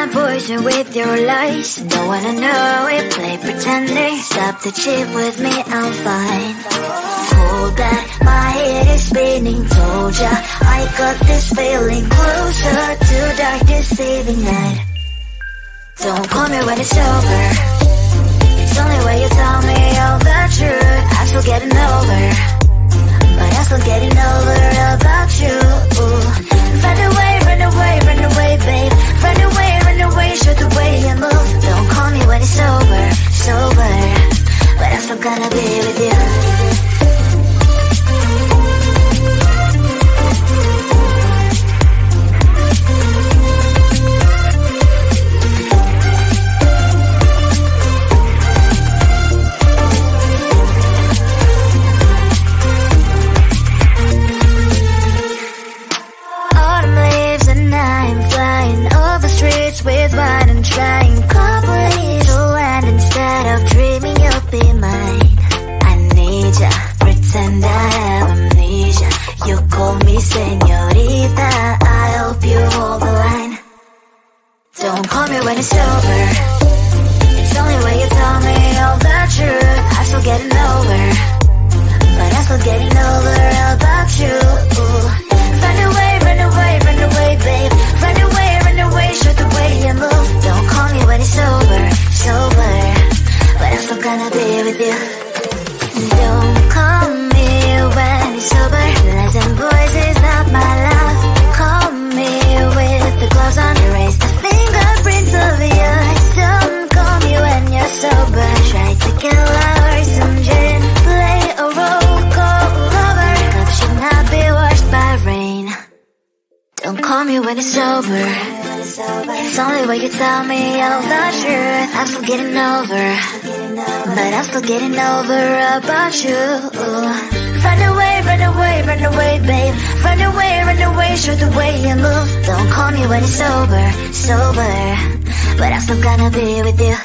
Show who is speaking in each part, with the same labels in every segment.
Speaker 1: my poison with your lies. Don't wanna know it, play pretending. Stop the cheat with me, I'm fine. Hold that, my head is spinning. Told ya, I got this feeling. Closer to dark deceiving night. Don't call me when it's over. It's only when you tell me all the truth. I'm still getting over, but I'm still getting over about you. Run away, run away, run away, babe. Run away, show the way you move. Don't call me when it's over, sober, but I'm still gonna be with you. With wine and trying coffee to land instead of dreaming you'll be mine. I need ya, pretend I have amnesia. You call me señorita, I hope you hold the line. Don't call me when it's over. It's only when you tell me all the truth. I'm still getting over, but I'm still getting over about you. Run away, run away, run away, babe. Run away, show the way you move. Don't call me when it's over, sober, but I'm still gonna be with you. Don't call me when it's over. Lies and boys is not my love. Call me with the gloves on. Erase the fingerprints of yours. Don't call me when you're sober. Try to kill hours, some gin. Play a role, call lover. Cup should not be washed by rain. Don't call me when it's over. It's only when you tell me all the truth. I'm still getting over, but I'm still getting over about you. Run away, run away, run away, babe. Run away, show the way you move. Don't call me when it's over, sober, but I'm still gonna be with you.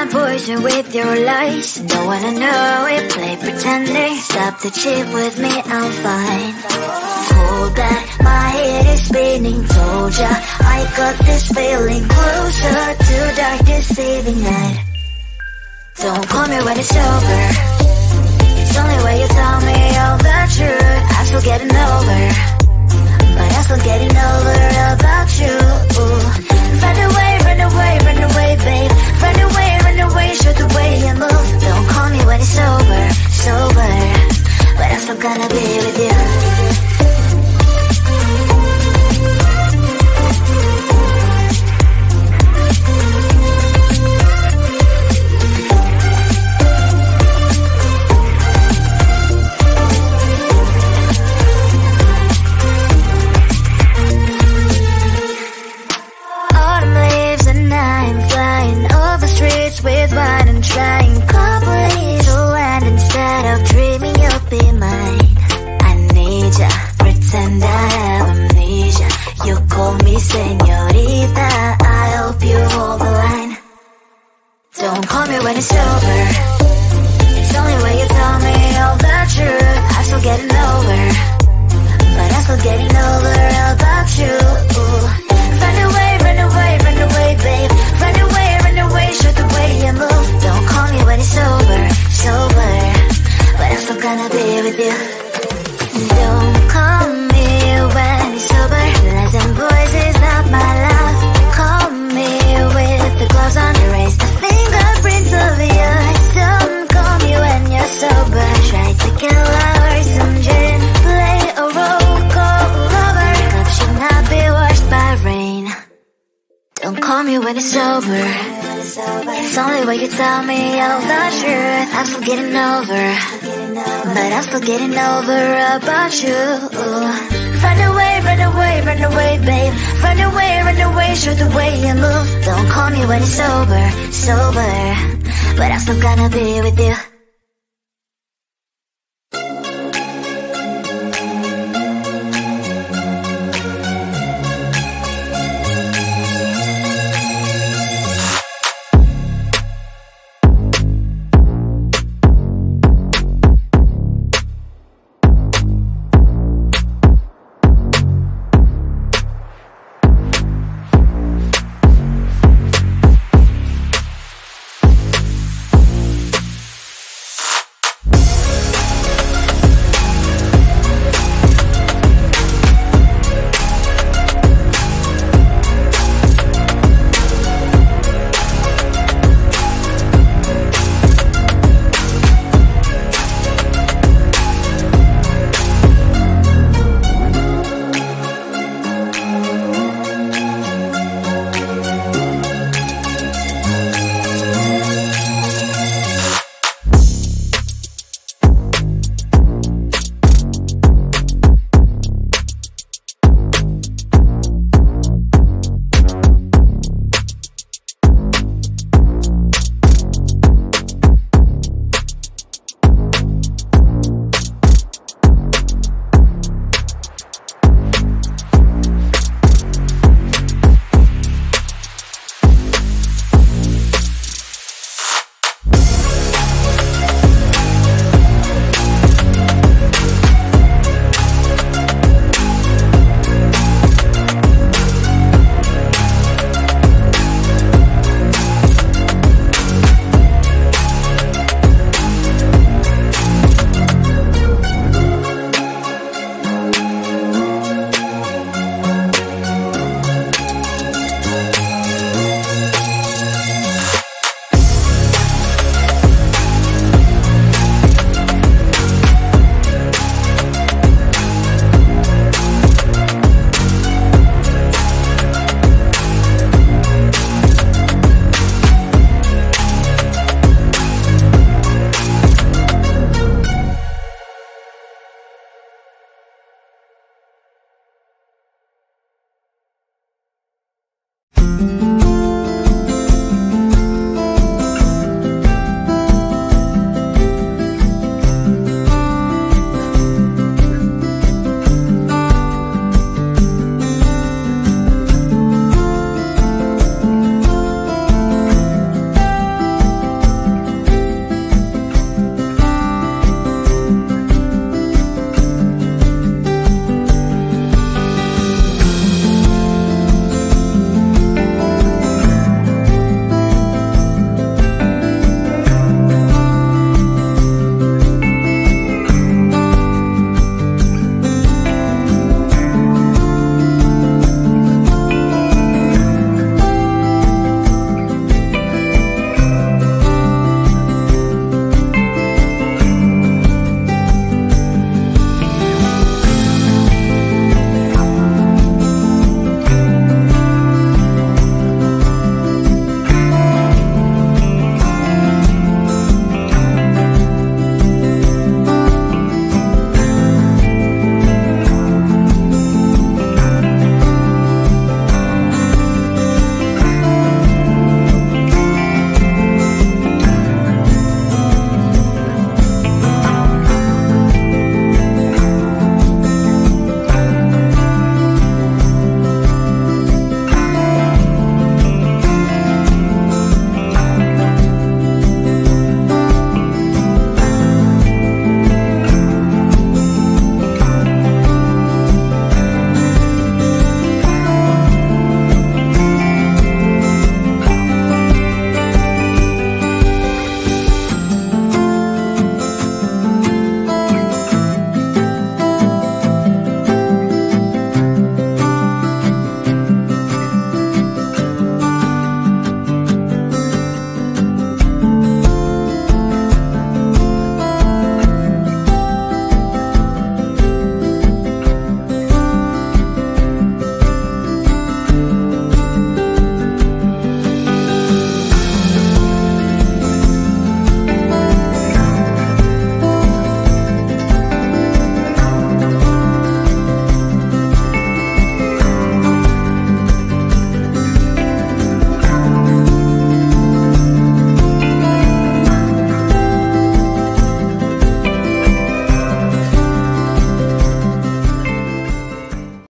Speaker 1: I'm poison with your lies. Don't wanna know it, play pretending. Stop the cheat with me, I'm fine. Hold back, my head is spinning. Told ya, I got this feeling. Closer to dark deceiving night. Don't call me when it's over. It's only when you tell me all the truth. I'm still getting over, but I'm still getting over about you. Run away, run away, run away, babe. Run away, show the way you move. Don't call me when it's over, sober, but I'm still gonna be with you. With wine and trying coffee to end instead of dreaming you'll be mine. I need ya, pretend I have amnesia. You call me señorita, I hope you hold the line. Don't call me when it's over. It's only when you tell me all the truth. I'm still getting over, but I'm still getting over about you. Run away, run away, run away, babe. Run away, show the way you move. Don't call me when it's over, sober, but I'm still gonna be with you. Don't call me when it's sober. Lies and voices, not my love. Call me with the gloves on. Erase the fingerprints of yours. Don't call me when you're sober. Try to kill hours and gin. Play a roll call lover. Love should not be washed by rain. Don't call me when it's over. It's only when you tell me all the truth. I'm still getting over, but I'm still getting over about you. Run away, run away, run away, babe. Run away, show the way you move. Don't call me when it's over, sober, but I'm still gonna be with you.